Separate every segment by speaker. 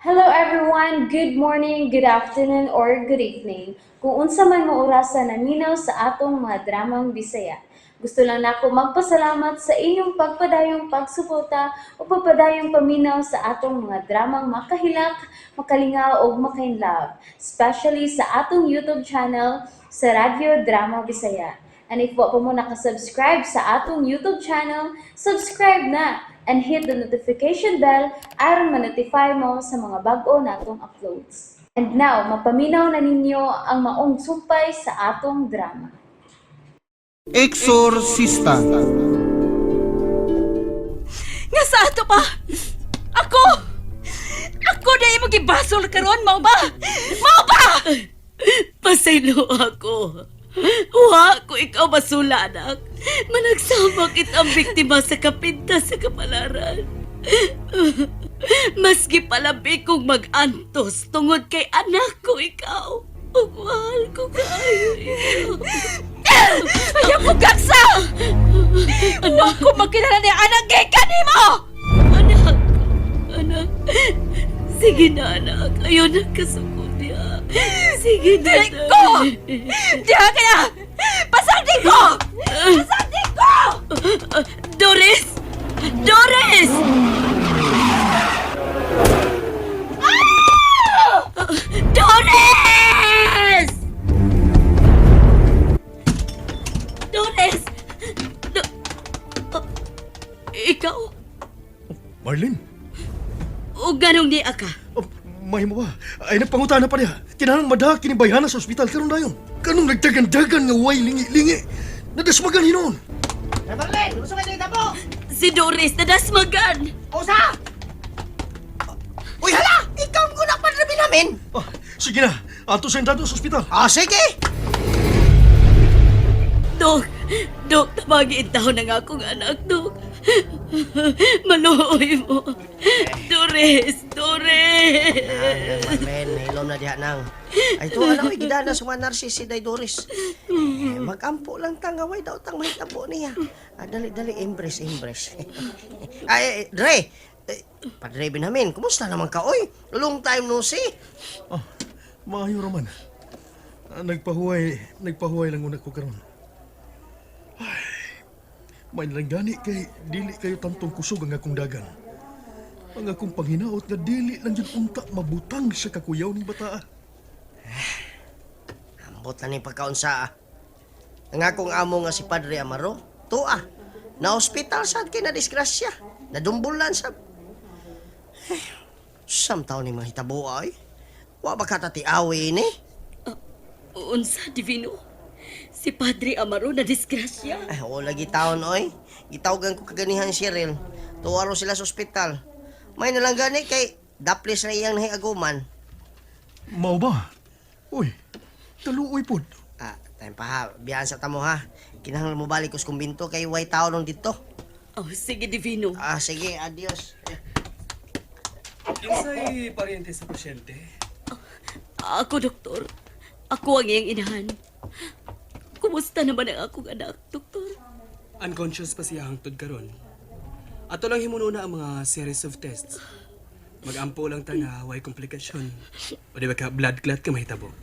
Speaker 1: Hello everyone, good morning, good afternoon, or good evening. Kung unsa man mo orasan naminaw sa atong mga dramang Bisaya. Gusto lang nako magpasalamat sa inyong pagpadayong pagsuporta o pagpadayong paminaw sa atong mga dramang makahilak, makalingaw o makainlove, especially sa atong YouTube channel sa Radyo Drama Bisaya. And if wa pa mo nakasubscribe sa atong YouTube channel, subscribe na and hit the notification bell aron ma-notify mo sa mga bag-o natong uploads. And now, mapaminaw na ninyo ang maong sumpay sa atong drama.
Speaker 2: Eksorsista.
Speaker 3: Nga sa ato pa! Ako! Ako na yung magibasol karon, mao ba? Mao ba? Pasaylo ako. Wa ko ikaw basula, anak. Managsama kitang biktima sa kapinta sa kapalaran. Maski palabi kong mag-antos tungod kay anak ko ikaw. Ug mahal ko kayo ikaw. Ayaw ko gaksa! Huwag ko magkilala ni anak gay kanimo! Anak. Sige na, anak. Ayaw na kasukot niya. Sige na. Diyan ko! Diyan ka na! Pasagdi ko! Pasagdi ko! Doris! Doris! Doris! Doris! Ikaw?
Speaker 2: Marlene,
Speaker 3: O ganong di ka?
Speaker 2: mahimo ba? Ay nagpangutana pa niya. Kinahanglan madahak kini bayana sa ospital karon dayon. Kanong nagdagan-dagan nga way lingi-lingi. Nadasmagan hinon.
Speaker 4: Marlene, gusto ka dito po?
Speaker 3: Si Doris nadasmagan!
Speaker 4: Usa! Uy, hala! Ikaw ang gunak padrabi namin!
Speaker 2: Ah, sige na. Ato sa sa ospital.
Speaker 4: Sige!
Speaker 3: Dok, tabagi itaw na nga akong anak, Dok. Maluoy mo. Doris!
Speaker 4: Marlene, hilom na diha nang. Ay, ito alam ko, gidana sa mga narsisiday Doris. Mag-ampo lang tangaway daw tang mahitabo niya. Dali, embrace. Ay, Dre! Padre Benjamin, kumusta naman ka, oy? Long time no see.
Speaker 2: Ah, maayo raman. Nagpahuway lang una ko karon. Ay, may lang gani kay dili kayo tantong kusog ang akong dagan. Ang akong panghinaot nga dili lang yun unta mabutang sa kakuyaw ni bata.
Speaker 4: Ambot na ni pagkaunsa. Ang akong amo nga si Padre Amaro, tuwa. Na hospital sad kay na disgrasya. Nadumbulan sa... Samtaw ni mahitabo ay. Wa ba katatiawi ini?
Speaker 3: Unsa, Divino? Si Padre Amaro na disgrasya.
Speaker 4: Ay, o lagi taon, oy. Gitawagan ko kaganihan si Cheryl. Tuwaro sila sa ospital. May nalang gani kay daplis na iyang nahiaguman.
Speaker 2: Mao ba? Uy, taluoy pod.
Speaker 4: Time pa ha. Biyan sa tamo ha. Kinahanglan mo balik us kumbinto kay way taon nung dito.
Speaker 3: Oh, sige, Divino.
Speaker 4: Sige, adios.
Speaker 5: Kinsay paryente sa pasyente?
Speaker 3: Ako, doktor. Ako ang iyang inahan. Kumusta naman ang akong anak, doktor?
Speaker 5: Unconscious pa siya hangtod karon. Ato lang himununa ang mga series of tests. Mag-ampo lang ta nga way komplikasyon. O di ba ka blood clot ka mahitabo.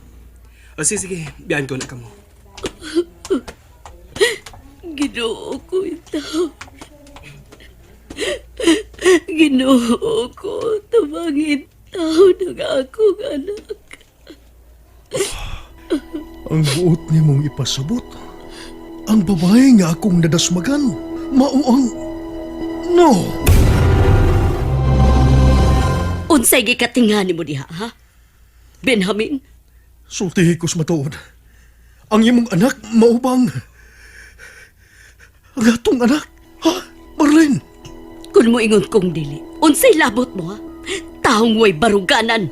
Speaker 5: O sige, biyan ko na ka mo.
Speaker 3: Ginoo ko itaw. Ginoo ko, tabangin tao ng akong anak.
Speaker 2: Ang buot niya mong ipasabot. Ang babae nga akong nadasmagan. Mao ang... No!
Speaker 3: Unsay gikatingani mo diha, ha? Benjamin?
Speaker 2: Sultihi ko's matuod. Ang imong anak, maubang. Ang atong anak, ha? Marlene!
Speaker 3: Kung mo ingon kong dili, unsay labot mo, ha? Taong way baruganan.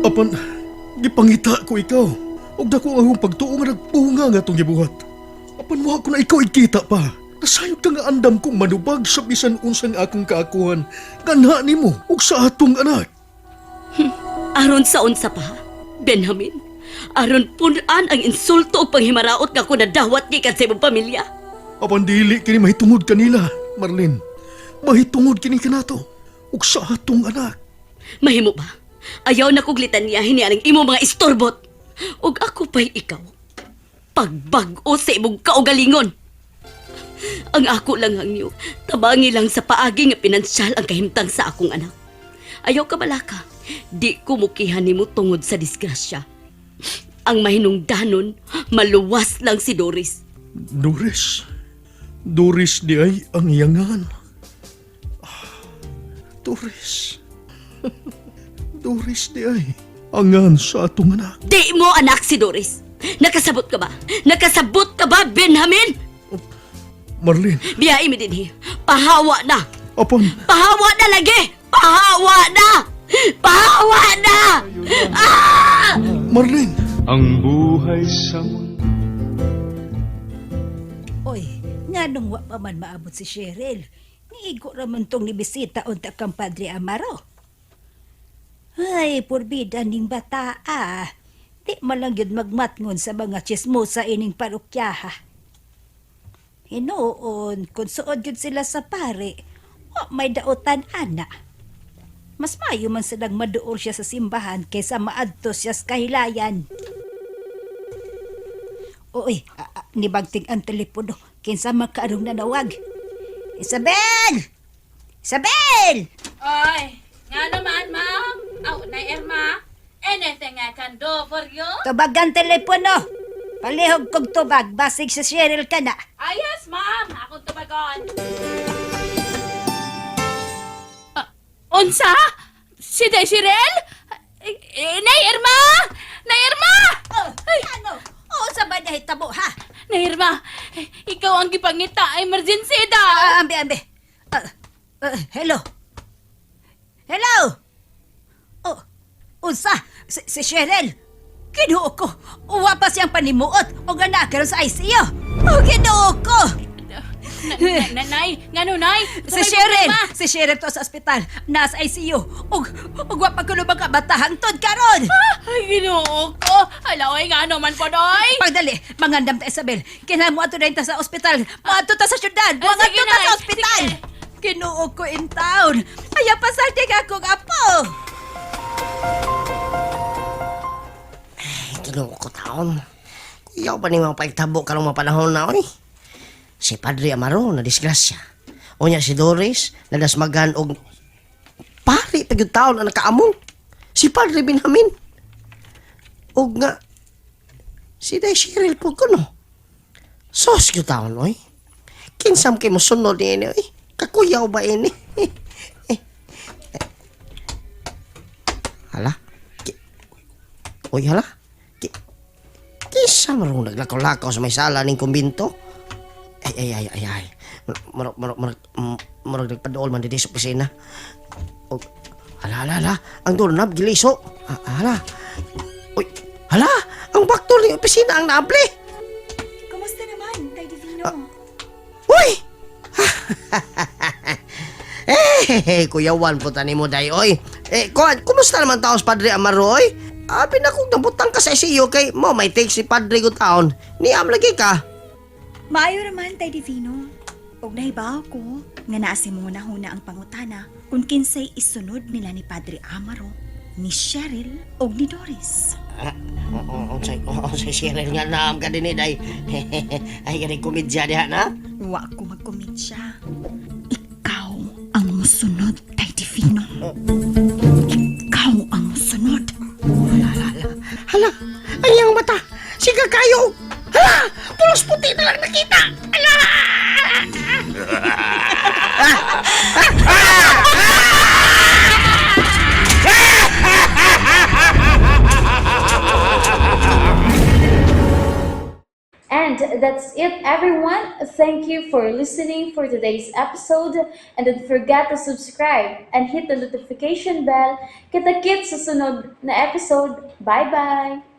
Speaker 2: Apan, gipangita ko ikaw. Og dako ang akong pagtuo nga nagpunga nga itong gibuhat. Apan mo ako na ikaw ikita pa. Nasayog ka nga andam kong manubag sa bisan unsang akong kaakuhan. Ganha ni mo og sa atong anak.
Speaker 3: Aron sa unsa pa, ha? Benjamin? Aron punan ang insulto o panghimaraot nga ako nadawat gikan sa imong pamilya.
Speaker 2: Apan dili kini mahitungod kanila, Marlene. Mahitungod kini kanato ug sa atong anak.
Speaker 3: Mahimo ba? Ayaw na kong litanyahin ni aning imo mga istorbot. Ug ako pa'y ikaw. Pagbag-o sa imong kaugalingon. Ang ako lang ang niyo, tabangi lang sa paagi nga pinansyal ang kahimtang sa akong anak. Ayaw ka balaka, di ko mukihan nimo tungod sa disgrasya. Ang mahinungdanon, maluwas lang si Doris.
Speaker 2: Doris. Doris di ay ang iyangan. Doris. Doris di ay angan sa atong anak.
Speaker 3: Di mo anak si Doris. Nakasabot ka ba? Nakasabot ka ba, Benjamin?
Speaker 2: Marlene,
Speaker 3: Biyahe mi dinhi. Pahawa na.
Speaker 2: apan,
Speaker 3: Pahawa na lagi. Pahawa na. Pahawa na. Ah!
Speaker 2: Marlene.
Speaker 6: Ang buhay sa mundo.
Speaker 7: Oy, nga nung wa pa man maabot si Cheryl, niigo raman tong nibisita unta kang Padre Amaro. Ay, purbida ning bata Di malang yun magmatngon sa mga chismosa ining parokyaha. Hinoon, kung suod yun sila sa pare, may dautan ana. Mas mayo man silang maduol siya sa simbahan kaysa maadto siya sa kahilayan. Uy, nibagting ang telepono. Kinsa makaarong nanawag. Isabel! Isabel!
Speaker 8: Oy, nga naman, ma'am. Oh, na Irma. Anything I can do for you?
Speaker 7: Tubagan telepono. Palihog kog tubag, basig sa Cheryl ka na.
Speaker 8: Ah, yes, ma'am. Akong tubagon.
Speaker 3: Unsa? Si Desirel? Nay Irma! Nay Irma!
Speaker 7: Ano? Oo, sa ba niya hitabo, ha?
Speaker 3: Nay Irma, ikaw ang gipangita. Emergency daw.
Speaker 7: Ambe. Hello? Hello? Oh, unsa? Si Cheryl? Kinuo ko. Uwa pa siyang panimuot o gana karon sa ICU. Oh, kinuo ko.
Speaker 3: Nay, ngano nay?
Speaker 7: Si Cheryl! Si Cheryl to sa ospital. Nasa ICU. Ug wa pa kuno mga batahang tod karon.
Speaker 3: Ay, ginoo ko. Alaway nga naman po, doy.
Speaker 7: Pagdali, mangandam ta Isabel. Kinahanglan mo ato dayon ta sa ospital. Moadto ta sa syudad. Moadto
Speaker 3: sige,
Speaker 7: ta sa
Speaker 3: Nay.
Speaker 7: ospital. Kinuo ko in town. Ayaw pasarte ka akong apo.
Speaker 4: Kinuha ko taon. Kuyaw pa ni mga paigtabo karong mga panahon na, oy. Si Padre Amaro na disgrasya. Unya si Doris na nasmagan og pari pagyud taon ang nakaamong. Si Padre Benjamin. Og nga si Day Cheryl po ko no. Sos gyud taon, oy. Kinsam kay mo sunod ni ini, oy. Kakuyaw ba ini? Hala? Oy, hala? Kisa marunong naglakaw-lakaw sa may sala ning kumbinto? Ay. Marag nagpadool man dito sa opisina. O, hala. Ang doorknob giliso. Hala. Uy, hala. Ang baktor ng opisina ang naable.
Speaker 7: Kumusta naman, Tay Divino?
Speaker 4: Uy! Kuyawan po tani mo, day, oy. Kumusta naman taos, Padre Amaro, oy? Pinakog nabutang ka sa ICU kay mo may take si Padre ko taon. Niam lagi ka.
Speaker 9: Maayo naman, Tay Divino. Og nahibaw ko, nga naasi mo na huna ang pangutana kung kinsay isunod nila ni Padre Amaro, ni Cheryl, og ni Doris.
Speaker 4: Sa Cheryl nga naam ka din, day. Ay, ganit komedya diha na.
Speaker 9: Wa ko magkomedya. Ikaw ang musunod, Tay Divino. Ikaw ang musunod.
Speaker 4: Hala, ay ang mata. Siga kayo. Hala, pulos puti na lang nakita. Hala!
Speaker 1: And that's it, everyone. Thank you for listening for today's episode. And don't forget to subscribe and hit the notification bell. Kita-kits sa sunod na episode. Bye-bye!